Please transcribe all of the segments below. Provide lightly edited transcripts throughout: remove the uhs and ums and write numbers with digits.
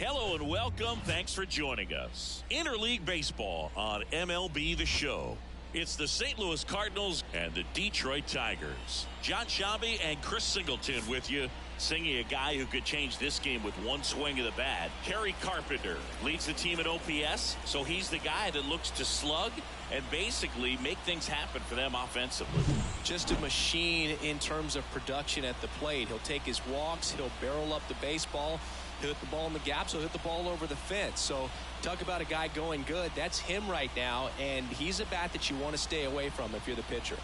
Hello and welcome. Thanks for joining us. Interleague Baseball on MLB The Show. It's the St. Louis Cardinals and the Detroit Tigers. John Shabby and Chris Singleton with you, singing a guy who could change this game with one swing of the bat. Kerry Carpenter leads the team at OPS, so he's the guy that looks to slug and basically make things happen for them offensively. Just a machine in terms of production at the plate. He'll take his walks, he'll barrel up the baseball, he'll hit the ball in the gaps, he'll hit the ball over the fence. So talk about a guy going good. That's him right now, and he's a bat that you want to stay away from if you're the pitcher.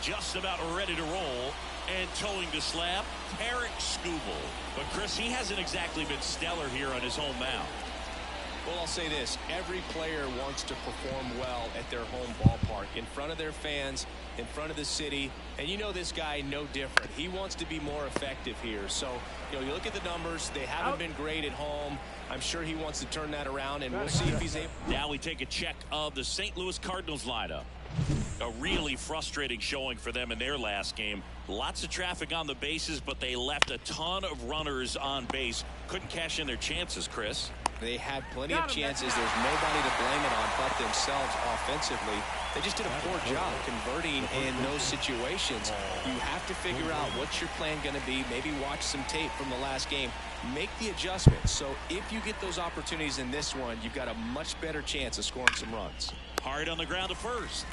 Just about ready to roll and towing the slab, Eric Skubal. But Chris, he hasn't exactly been stellar here on his home mound. Well, I'll say this. Every player wants to perform well at their home ballpark, in front of their fans, in front of the city. And you know this guy no different. He wants to be more effective here. So, you look at the numbers. They haven't been great at home. I'm sure he wants to turn that around, and we'll see if he's able. Now we take a check of the St. Louis Cardinals lineup. A really frustrating showing for them in their last game. Lots of traffic on the bases, but they left a ton of runners on base. Couldn't cash in their chances, Chris. They had plenty of chances. There's nobody to blame it on but themselves offensively. They just did a poor job converting in those situations. You have to figure out what's your plan going to be. Maybe watch some tape from the last game. Make the adjustments. So if you get those opportunities in this one, you've got a much better chance of scoring some runs. Hard on the ground to first.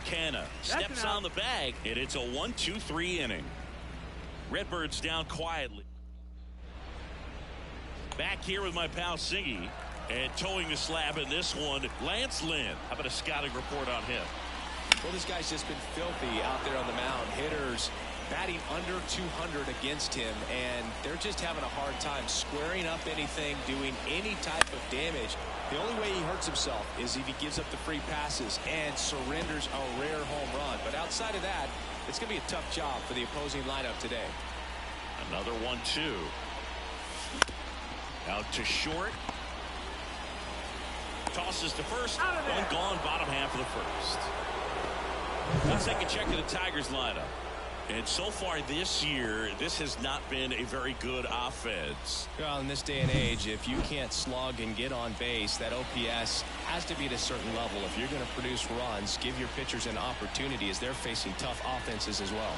Canna steps on the bag, and it's a 1-2-3 inning. Redbirds down quietly. Back here with my pal Singy, and towing the slab in this one, Lance Lynn. How about a scouting report on him? Well, this guy's just been filthy out there on the mound. Hitters batting under 200 against him, and they're just having a hard time squaring up anything, doing any type of damage. The only way he hurts himself is if he gives up the free passes and surrenders a rare home run. But outside of that, it's going to be a tough job for the opposing lineup today. Another 1-2. Out to short. Tosses to first. One gone, bottom half of the first. Let's take a check of the Tigers lineup. And so far this year, this has not been a very good offense. Well, in this day and age, if you can't slug and get on base, that OPS has to be at a certain level. If you're going to produce runs, give your pitchers an opportunity as they're facing tough offenses as well.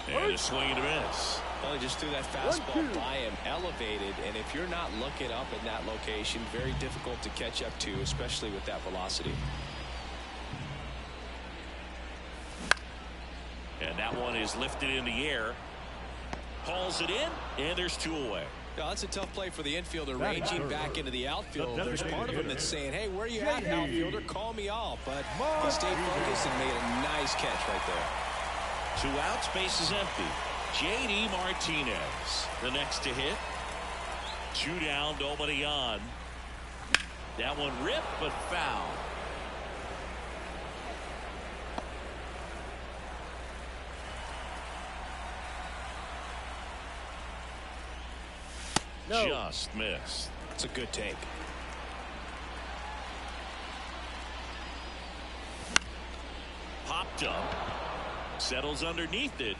And a swing and a miss. Well, he just threw that fastball by him, elevated, and if you're not looking up in that location, very difficult to catch up to, especially with that velocity. And that one is lifted in the air. Hauls it in, and there's two away. Now, that's a tough play for the infielder, ranging back into the outfield. There's part of him that's saying, hey, where you at, outfielder? Call me off. But he stayed focused and made a nice catch right there. 2 outs, base is empty. J.D. Martinez, the next to hit. 2 down, nobody on. That one ripped, but foul. No. Just missed. It's a good take. Popped up. Settles underneath it.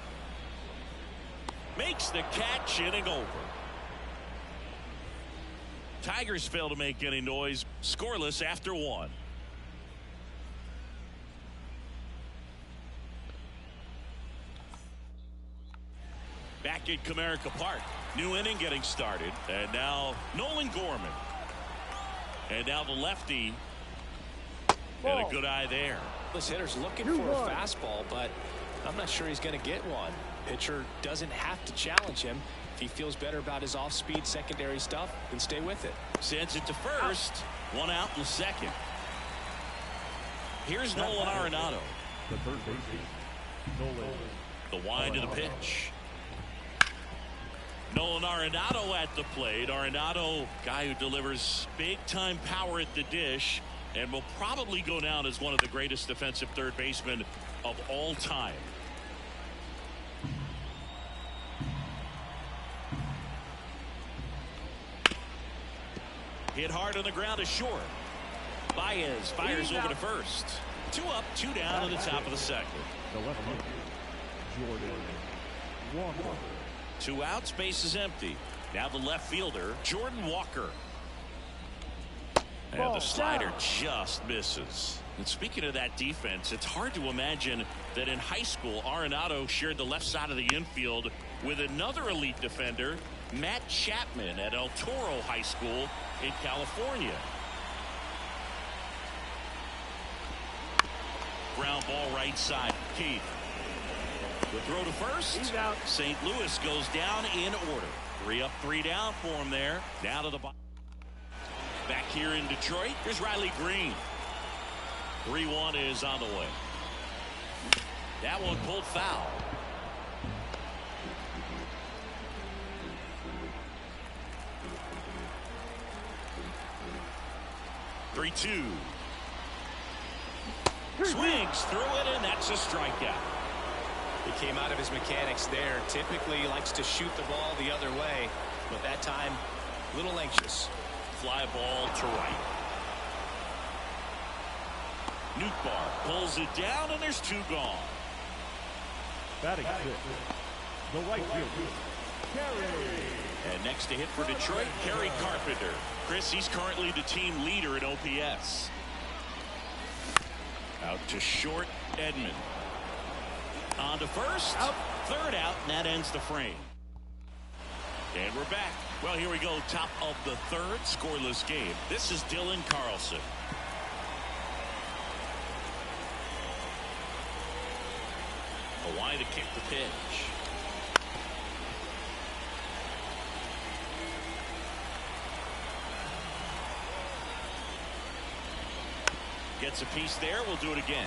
Makes the catch, inning over. Tigers fail to make any noise. Scoreless after 1. Back at Comerica Park. New inning getting started. And now Nolan Gorman. And now the lefty. And a good eye there. This hitter's looking for a fastball, but I'm not sure he's going to get one. Pitcher doesn't have to challenge him. If he feels better about his off-speed secondary stuff, then stay with it. Sends it to first. 1 out in the second. Here's Nolan Arenado. The third baseman, Nolan. The wind of the pitch. Nolan Arenado at the plate. Arenado, guy who delivers big-time power at the dish and will probably go down as one of the greatest defensive third basemen of all time. Hit hard on the ground to short. Baez fires over to first. 2 up, 2 down in the top of the second. The left-hander, Jordan Walker. 2 outs, base is empty. Now the left fielder, Jordan Walker. And the slider just misses. And speaking of that defense, it's hard to imagine that in high school, Arenado shared the left side of the infield with another elite defender, Matt Chapman, at El Toro High School in California. Ground ball right side. Keith. The throw to first. St. Louis goes down in order. 3 up, 3 down for him there. Down to the bottom. Back here in Detroit, here's Riley Green. 3-1 is on the way. That one pulled foul. Three-two. Swings through it, and that's a strikeout. He came out of his mechanics there. Typically he likes to shoot the ball the other way, but that time a little anxious. Fly ball to right. Nootbaar pulls it down, and there's 2 gone. Batting 6. The right fielder, Kerry. And next to hit for Detroit, Kerry Carpenter. Chris, he's currently the team leader in OPS. Out to short, Edman. On to first. Out. 3rd out, and that ends the frame. And we're back. Well, here we go. Top of the 3rd, scoreless game. This is Dylan Carlson. Hawaii to kick the pitch. Gets a piece there. We'll do it again.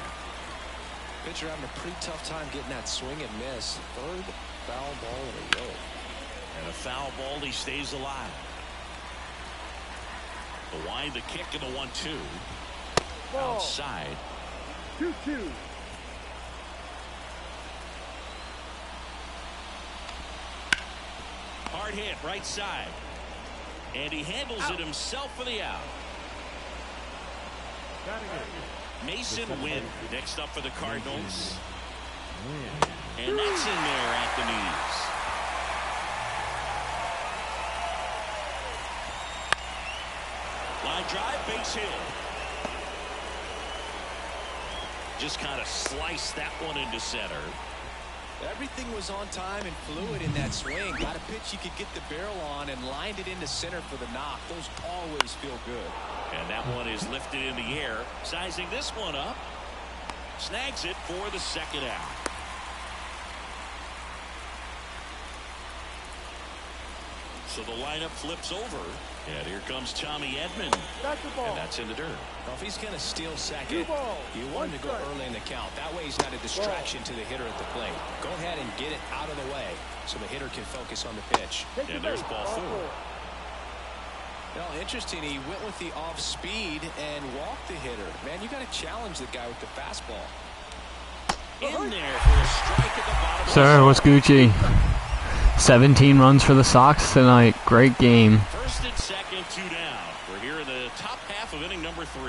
Pitcher having a pretty tough time getting that swing and miss. 3rd foul ball in a row. And a foul ball, he stays alive. Hawaii the kick and the 1-2. Outside. 2-2. Hard hit, right side. And he handles it himself for the out. Mason Wynn next up for the Cardinals. And that's in there at the knees. Line drive, base hit. Just kind of sliced that one into center. Everything was on time and fluid in that swing. Got a pitch you could get the barrel on and lined it into center for the knock. Those always feel good. And that one is lifted in the air. Sizing this one up. Snags it for the 2nd out. So the lineup flips over. And here comes Tommy Edman. And that's in the dirt. Well, if he's going to steal second, you want him to go early in the count. That way he's not a distraction to the hitter at the plate. Go ahead and get it out of the way so the hitter can focus on the pitch. And there's ball 4. Well, interesting. He went with the off speed and walked the hitter. Man, you got to challenge the guy with the fastball. In there for a strike at the bottom. Sir, what's Gucci? 17 runs for the Sox tonight. Great game. 1st and 2nd, 2 down. We're here in the top half of inning number 3.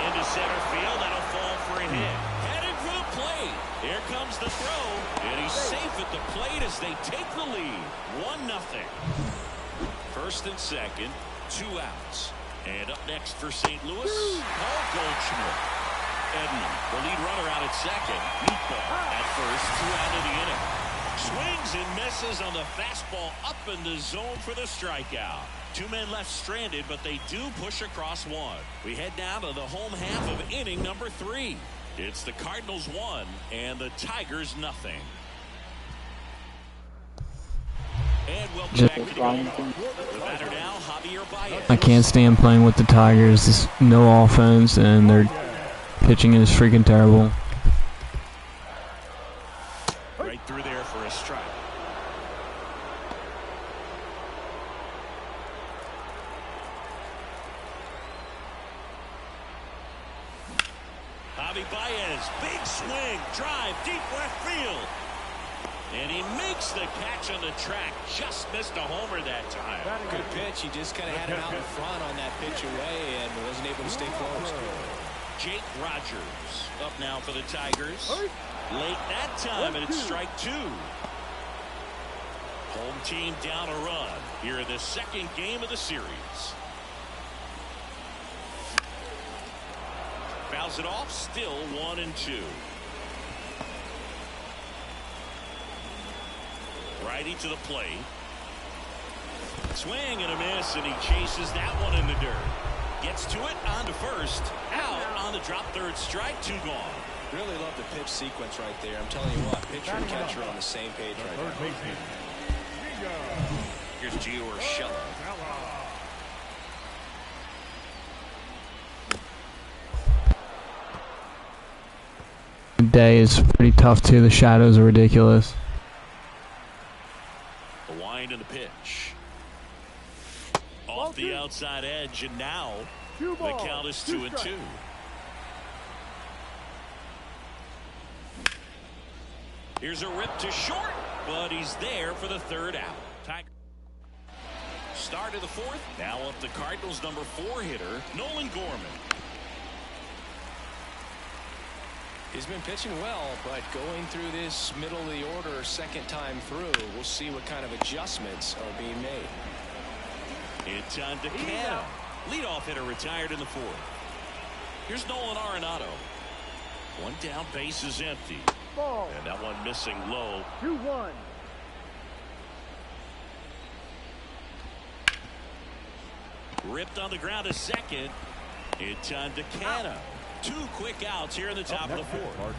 Into center field. That'll fall for a hit. Headed for the plate. Here comes the throw. And he's safe at the plate as they take the lead. 1-0. 1st and 2nd, 2 outs. And up next for St. Louis, Paul Goldschmidt. Edman, the lead runner out at 2nd. Nootbaar at 1st, 2 out of the inning. Swings and misses on the fastball up in the zone for the strikeout. 2 men left stranded, but they do push across 1. We head down to the home half of inning number 3. It's the Cardinals 1 and the Tigers nothing. And welcome back to the game. The batter now, Javier Baez. I can't stand playing with the Tigers. There's no offense, and their pitching is freaking terrible. Right through there for a strike. Javi Baez, big swing, drive, deep left field. And he makes the catch on the track. Just missed a homer that time. Good pitch. He just kind of had him out in front on that pitch away and wasn't able to stay close. Jake Rogers up now for the Tigers. Late that time, and it's strike 2. Home team down a run here in the second game of the series. Fouls it off, still 1-2. Righty to the plate. Swing and a miss, and he chases that one in the dirt. Gets to it, on to first. Out on the drop third strike, 2 gone. Really love the pitch sequence right there. I'm telling you what, pitcher and catcher on the same page right now. Here's Gio Urshela. The day is pretty tough too. The shadows are ridiculous. The wind and the pitch. Off the outside edge, and now the count is 2-2. Here's a rip to short, but he's there for the third out. Start of the fourth. Now up the Cardinals' number 4 hitter, Nolan Gorman. He's been pitching well, but going through this middle of the order second time through, we'll see what kind of adjustments are being made. It's on DeCanto. Leadoff hitter retired in the 4th. Here's Nolan Arenado. One down, base is empty. And that one missing low. 2-1. Ripped on the ground to second. It's on DeCanto. 2 quick outs here in the top of the 4th.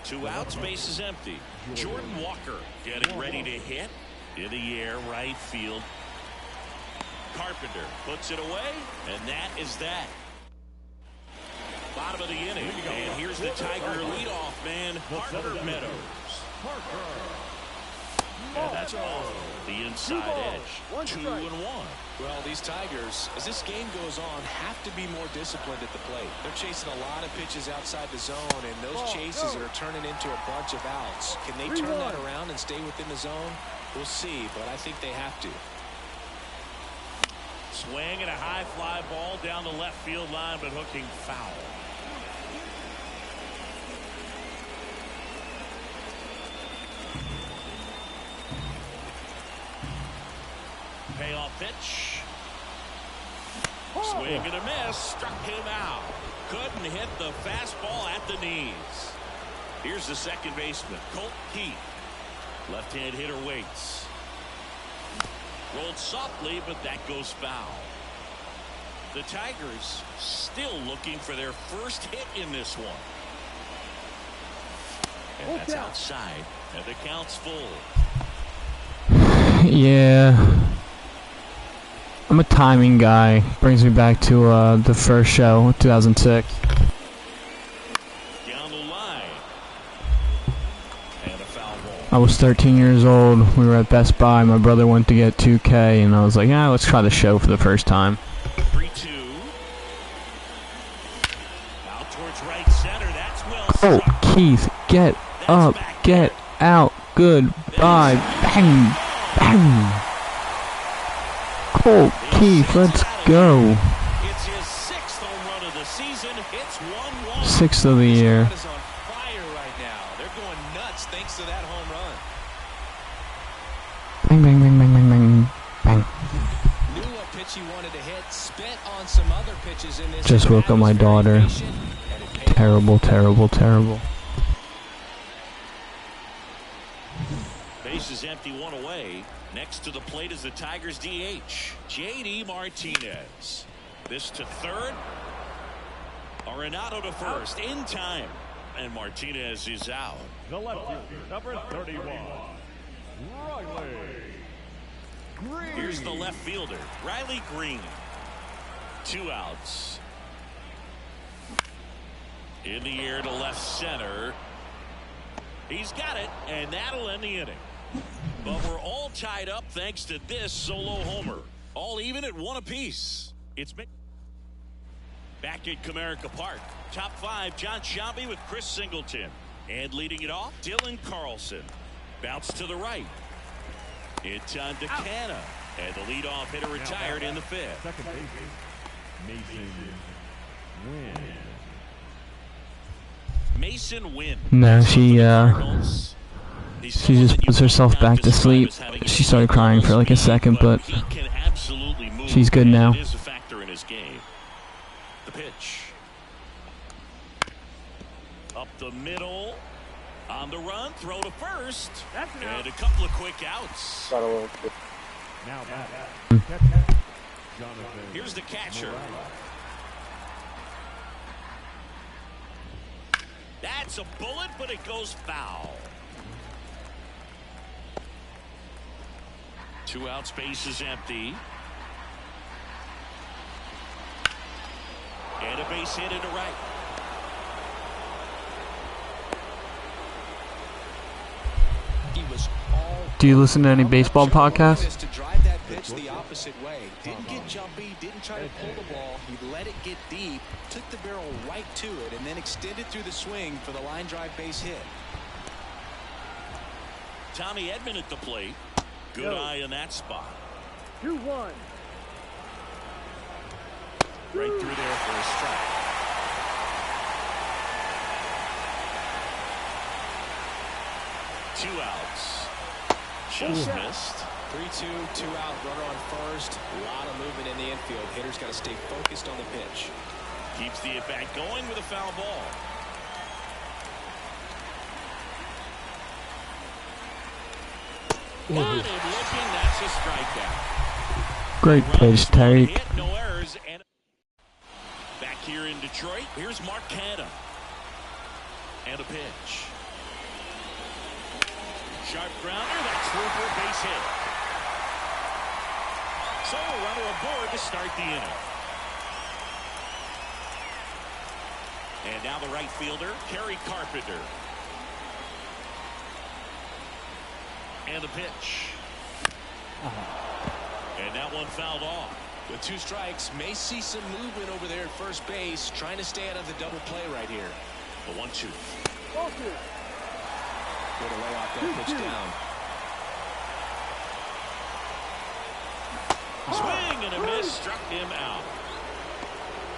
2 outs, base is empty. Jordan Walker getting ready to hit. In the air, right field. Carpenter puts it away, and that is that. Bottom of the inning, and here's the Tiger leadoff man, Parker Meadows. And that's off the inside edge. 2-1. Well, these Tigers, as this game goes on, have to be more disciplined at the plate. They're chasing a lot of pitches outside the zone, and those chases are turning into a bunch of outs. Can they turn that around and stay within the zone? We'll see, but I think they have to. Swing and a high fly ball down the left field line, but hooking foul. Payoff pitch. Swing and a miss. Struck him out. Couldn't hit the fastball at the knees. Here's the second baseman, Colt Keith. Left-hand hitter waits. Rolled softly, but that goes foul. The Tigers still looking for their first hit in this one. And that's outside. And the count's full. Yeah. I'm a timing guy. Brings me back to the first show, 2006. Down the line. And a foul ball. I was 13 years old. We were at Best Buy. My brother went to get 2K, and I was like, yeah, let's try the show for the first time. 3-2. Out towards right center. That's well Oh, struck. Keith, get up, get out. Goodbye. Bang, bang. Oh, Keith, let's go. It's his 6th home run of the season. It's 1-1. 6th of the year. This crowd is on fire right now. They're going nuts thanks to that home run. Bang, bang, bang, bang, bang, bang, bang. Knew what pitch he wanted to hit. Spit on some other pitches in this. Just woke up my daughter. Terrible, terrible, terrible. Base is empty, 1 away. Next to the plate is the Tigers DH, J.D. Martinez. This to third. Arenado to first in time. And Martinez is out. The left fielder, number 31, Riley Green. Here's the left fielder, Riley Green. 2 outs. In the air to left center. He's got it, and that'll end the inning. But we're all tied up thanks to this solo homer. All even at 1 apiece. It's back at Comerica Park. Top 5, John Sciambi with Chris Singleton. And leading it off, Dylan Carlson. Bounce to the right. It's on DeCanto. And the leadoff hitter retired in the 5th. Second baseman, Mason Wynn. Mason Wynn. No, she She just puts herself back to sleep. She started crying for like a second, but she's good now. It is a factor in his game. The pitch. Up the middle. On the run, throw to first. And a couple of quick outs. Now back. Here's the catcher. That's a bullet, but it goes foul. 2 outs, base is empty. And a base hit into right. Do you listen to any baseball podcasts? To drive that pitch the opposite way. Didn't get jumpy, didn't try to pull the ball. He let it get deep, took the barrel right to it, and then extended through the swing for the line drive base hit. Tommy Edman at the plate. Good eye in that spot. 2-1. Right through there for a strike. Two outs. Just missed. 3-2, 2 out, runner on first. A lot of movement in the infield. Hitter's got to stay focused on the pitch. Keeps the at-bat going with a foul ball. Got it looking. That's a strikeout. Great pitch, Terry. No errors. And back here in Detroit, here's Mark Canha. And a pitch. Sharp grounder. That's through for a base hit. So a runner aboard to start the inning. And now the right fielder, Kerry Carpenter. And the pitch. And that one fouled off. With 2 strikes, may see some movement over there at first base, trying to stay out of the double play right here. The 1-2. Way to lay off that pitch down. Swing and a miss, struck him out.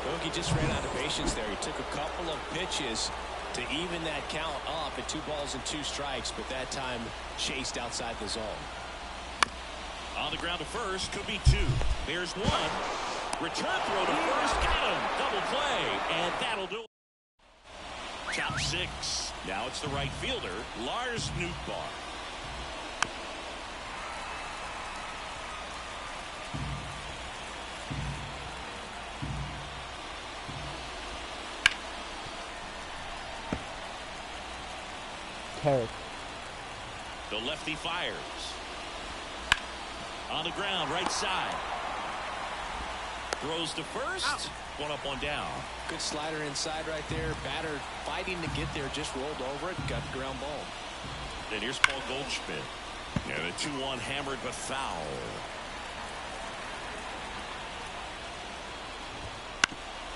Bogey just ran out of patience there. He took a couple of pitches to even that count up at 2 balls and 2 strikes, but that time chased outside the zone. On the ground to first, could be 2. There's 1. Return throw to first, got him. Double play, and that'll do it. Top 6. Now it's the right fielder, Lars Nootbaar. Terry. The lefty fires. On the ground, right side. Throws to first. 1 up, 1 down. Good slider inside right there. Batter fighting to get there, just rolled over it, got the ground ball. And here's Paul Goldschmidt. And a 2-1 hammered but foul.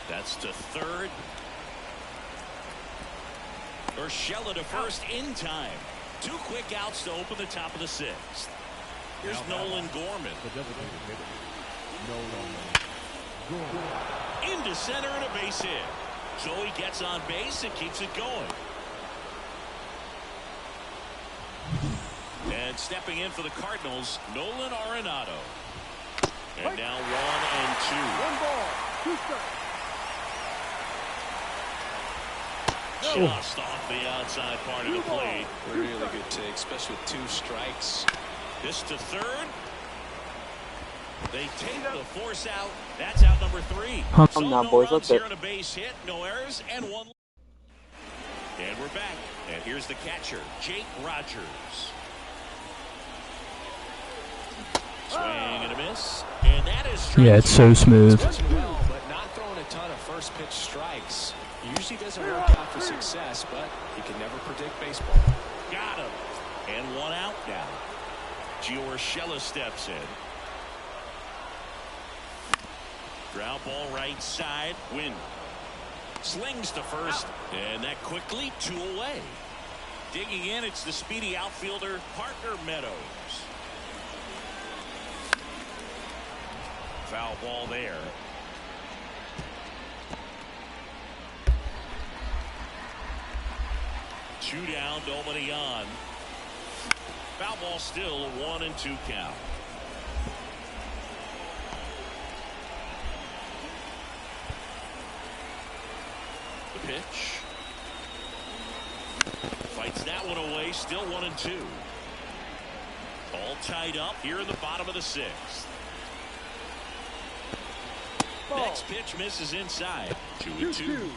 That's to third. Urshela to first in time. 2 quick outs to open the top of the 6th. Here's Nolan Gorman. Into center and a base hit. So he gets on base and keeps it going. And stepping in for the Cardinals, Nolan Arenado. And now 1 and 2. 1 ball, 2 strikes. Just off the outside part of the plate. Really good take, especially with 2 strikes. This to third. They take the force out. That's out number 3. So now, no boys, runs let's here hit. on a base hit, no errors, and 1. And we're back. And here's the catcher, Jake Rogers. Swing and a miss. And that is strike. Yeah, it's so smooth. Well, but not throwing a ton of first pitch strikes. Usually doesn't work out for success, but you can never predict baseball. Got him. And 1 out now. Gio Urshela steps in. Ground ball right side. Win. Slings to first. And that quickly 2 away. Digging in, it's the speedy outfielder, Parker Meadows. Foul ball there. 2 down, nobody on. Foul ball still, 1-2 count. The pitch. Fights that one away, still 1-2. All tied up here in the bottom of the 6th. Ball. Next pitch misses inside. 2-2.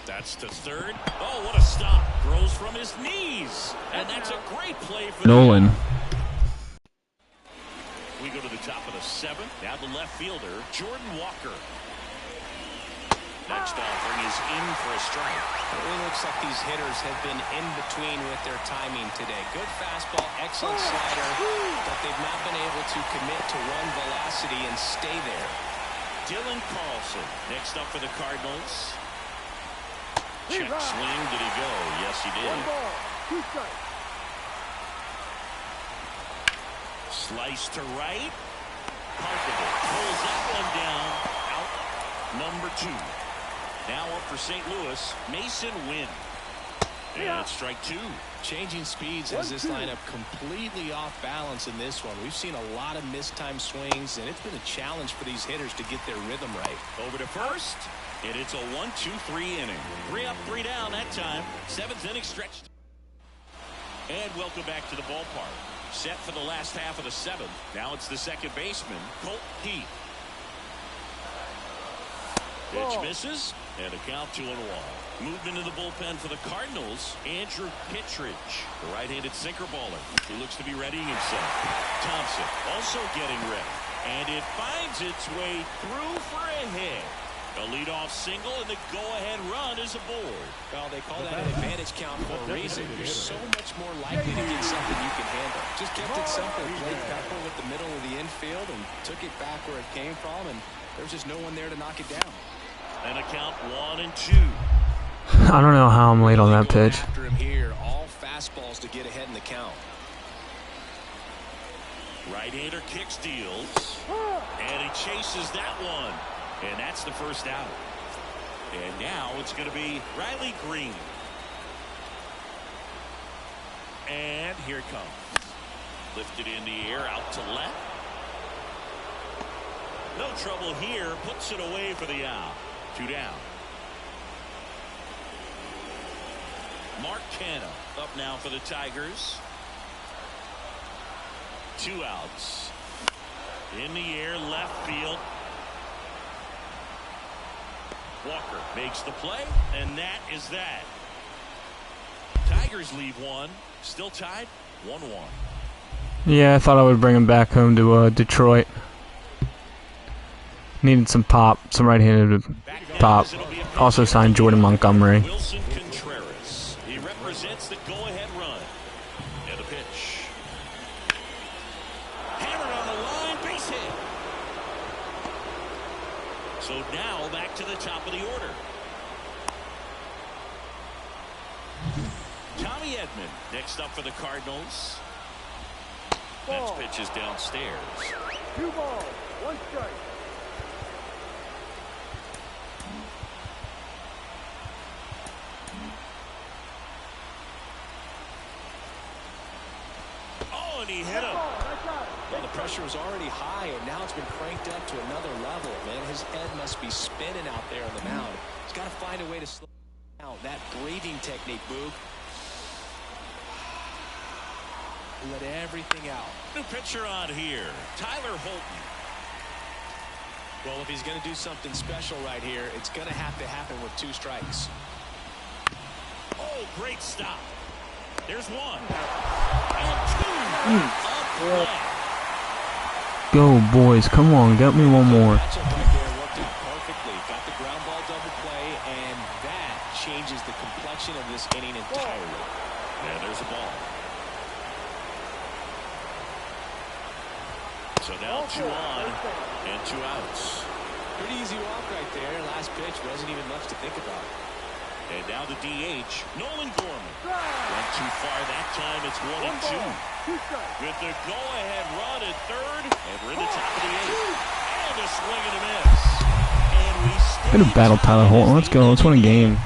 That's to third. Oh, what a stop. Throws from his knees. And that's a great play for Nolan. We go to the top of the 7th. Now the left fielder, Jordan Walker. Next offering is in for a strike. It really looks like these hitters have been in between with their timing today. Good fastball, excellent slider, but they've not been able to commit to one velocity and stay there. Dylan Carlson next up for the Cardinals. Check swing. Did he go? Yes, he did. 1 ball, 2 strikes. Slice to right. Carpenter pulls that one down. Out. Number 2. Now up for St. Louis, Mason Wynn. And it's strike 2. Changing speeds has this lineup completely off balance in this one. We've seen a lot of mistimed swings, and it's been a challenge for these hitters to get their rhythm right. Over to first, and it's a 1-2-3 inning. 3 up, 3 down that time. 7th inning stretched. And welcome back to the ballpark. Set for the last half of the 7th. Now it's the second baseman, Colt Heath. Pitch misses, and a count 2-1. Movement in the bullpen for the Cardinals, Andrew Kittredge, the right-handed sinker baller. He looks to be readying himself. Thompson also getting ready, and it finds its way through for a hit. A leadoff single, and the go-ahead run is aboard. Well, they call that an advantage count for a reason. You're so much more likely to get something you can handle. Just kept it simple. Played Pepper with the middle of the infield and took it back where it came from, and there's just no one there to knock it down. And a count 1-2. I don't know how I'm late on that pitch. After him here, all fastballs to get ahead in the count. Right-hander kick steals, and he chases that one. And that's the first out. And now it's going to be Riley Green. And here it comes. Lifted in the air, out to left. No trouble here. Puts it away for the out. 2 down. Mark Canha up now for the Tigers. 2 outs. In the air, left field. Walker makes the play, and that is that. Tigers leave 1. Still tied, 1-1. Yeah, I thought I would bring him back home to Detroit. Needed some pop, some right-handed pop. Also signed Jordan Montgomery. Wilson Contreras. He represents the go-ahead run. And the pitch. Hammered on the line, base hit. So now back to the top of the order. Tommy Edman next up for the Cardinals. Next pitch is downstairs. 2 balls, 1 strike. Oh, and he hit him. Well, the pressure was already high, and now it's been cranked up to another level. Man, his head must be spinning out there on the mound. He's got to find a way to slow down. That breathing technique, Boog. Let everything out. New pitcher on here, Tyler Holton. Well, if he's going to do something special right here, it's going to have to happen with 2 strikes. Oh, great stop. There's 1. And 2. Up left. Go, boys. Come on. Get me one more. Matchup right there worked out perfectly. Got the ground ball double play, and that changes the complexion of this inning entirely. And there's a ball. So now 2 on and 2 outs. Pretty easy walk right there. Last pitch wasn't even much to think about. And now the DH, Nolan Gorman. Went too far that time. It's 1-2. With the go-ahead run at third, and we're in the top of the 8th. And a swing and a miss. Good to battle Tyler Holton. Let's go. Let's win a game.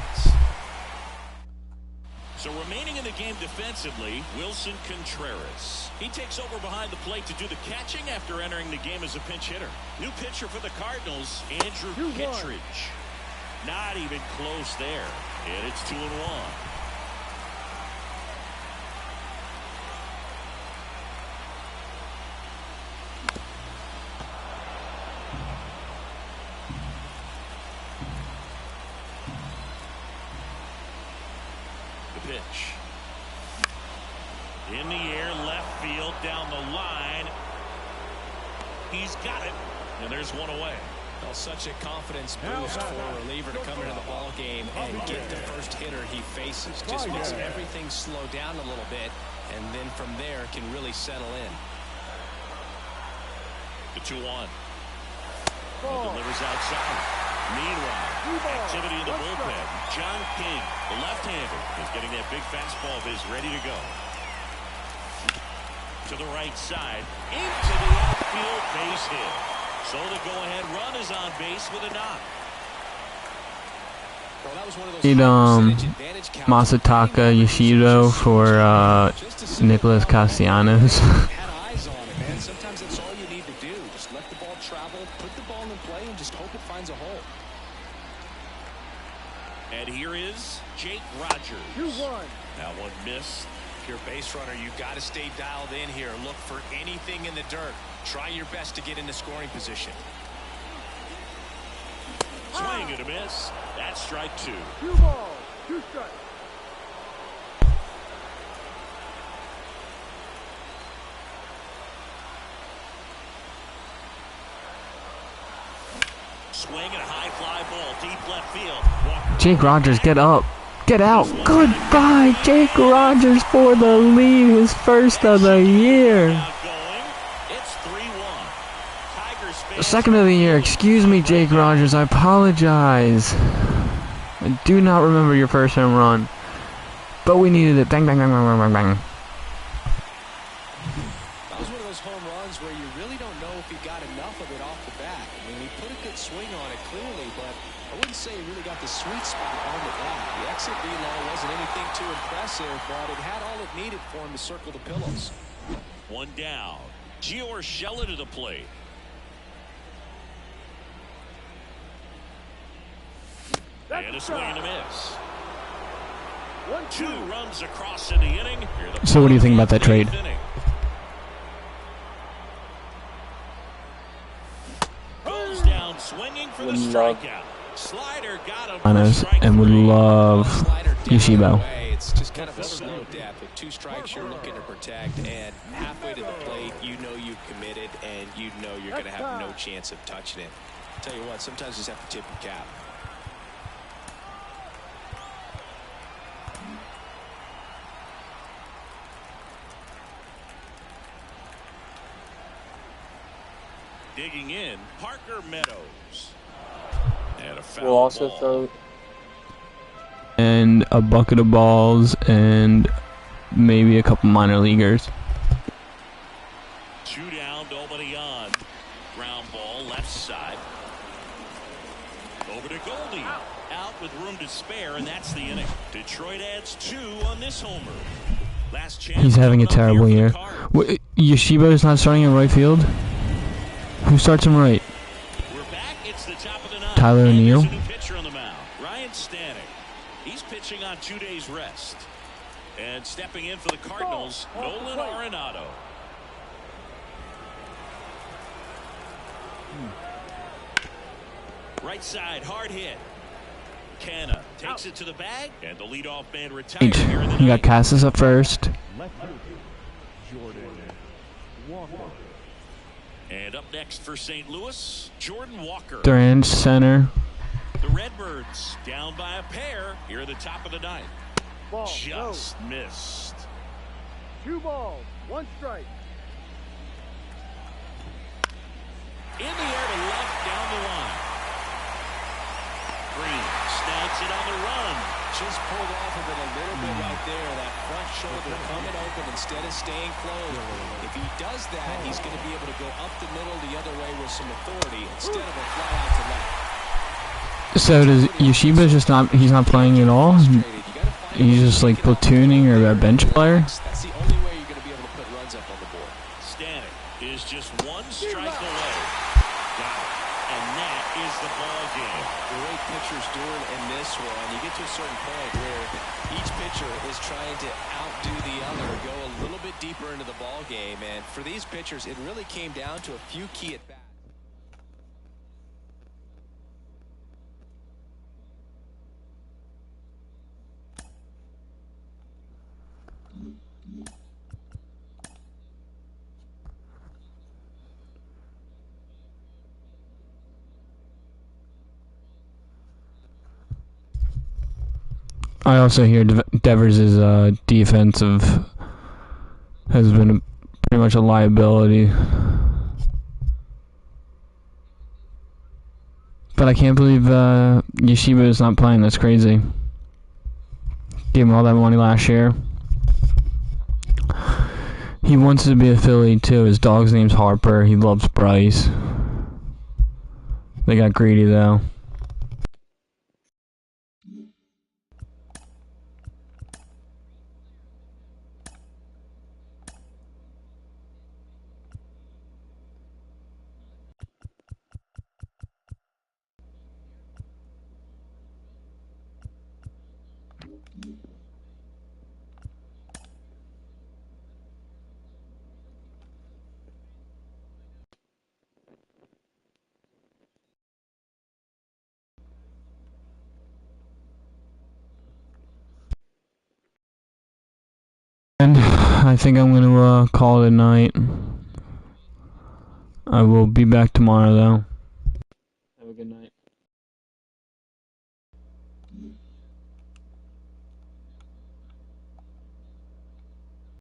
So remaining in the game defensively, Wilson Contreras. He takes over behind the plate to do the catching after entering the game as a pinch hitter. New pitcher for the Cardinals, Andrew Kittredge. Not even close there. And it's 2-1. Pitch. In the air, left field, down the line. He's got it. And there's one away. Well, such a confidence boost for a reliever to come into the ball game and get the first hitter he faces. Just makes everything slow down a little bit, and then from there can really settle in. The 2-1. Delivers outside. Meanwhile, activity in the bullpen. John King, the left-hander, is getting that big fastball of his ready to go. To the right side, into the outfield, base hit. So the go-ahead run is on base with a knock. Well, that was one of those Need Masataka Yoshiro for Nicholas Castellanos. had eyes on it, man. Sometimes that's all you need to do. Just let the ball travel, put the ball in play, and just hope it finds a hole. And here is Jake Rogers. 2-1. That one missed. If you're a base runner, you've got to stay dialed in here. Look for anything in the dirt. Try your best to get into scoring position. Swing and a miss. That's strike 2. 2 balls, 2 strikes. Swing and a high fly ball, deep left field. Walker. Jake Rogers, get up. Get out. Goodbye, Jake Rogers for the lead. His first of the year. It's 3-1. Tigers Second of the year. Excuse me, Jake Rogers. I apologize. I do not remember your first home run. But we needed it. Bang, bang, bang, bang, bang, bang. That was one of those home runs where you really don't know if he got enough of it off the bat. I mean, he put a good swing on it clearly, but I wouldn't say he really got the sweet spot on the bat. The exit velo wasn't anything too impressive, but it had all it needed for him to circle the pillows. One down. Gio Urshela to the plate. And a swing and a miss. 2 runs across in the inning. So what do you think about that trade? Goes down swinging for the strikeout. Slider got him. And would love Yoshibo. It's just kind of a slow death. With 2 strikes, you're looking to protect, and halfway to the plate, you know you've committed, and you know you're going to have no chance of touching it. Tell you what, sometimes you just have to tip your cap. Digging in, Parker Meadows. And a foul We'll also ball. throw And a bucket of balls and maybe a couple minor leaguers. 2 down, nobody on. Ground ball, left side. Over to Goldie. Out with room to spare, and that's the inning. Detroit adds 2 on this homer. Last chance. He's having a terrible year. Yoshibo's not starting in right field? Who starts him right? We're back. It's the top of the 9th. Tyler And O'Neill? there's a new pitcher on the mound, Ryan Stanek. He's pitching on 2 days rest. And stepping in for the Cardinals, Nolan Arenado. Right side, hard hit. Canna takes it to the bag, and the leadoff man retired here in the You got ninth. Cassis up first. Jordan Walker. And up next for St. Louis, Jordan Walker. Durant, center. The Redbirds down by a pair here at the top of the 9th. Ball, Just missed. 2 balls, 1 strike. In the air to left down the line. Green snags it on the run. Just pulled off of it a little bit right there. That front shoulder coming open instead of staying closed. If he does that, he's going to be able to go up the middle the other way with some authority instead of a fly out to left. So does Yoshiba just not? He's not playing at all. He's just like platooning or a bench player. That's the only way you're going to be able to put runs up on the board. Stanek is just one strike away. Got it. And that is the ball game. Great pitchers doing in this one. You get to a certain point where each pitcher is trying to outdo the other, go a little bit deeper into the ball game. And for these pitchers, it really came down to a few key at bats. I also hear Devers' defensive has been pretty much a liability. But I can't believe Yoshiba is not playing. That's crazy. Gave him all that money last year. He wants to be a Philly too. His dog's name's Harper. He loves Bryce. They got greedy though. And I think I'm going to call it a night. I will be back tomorrow though.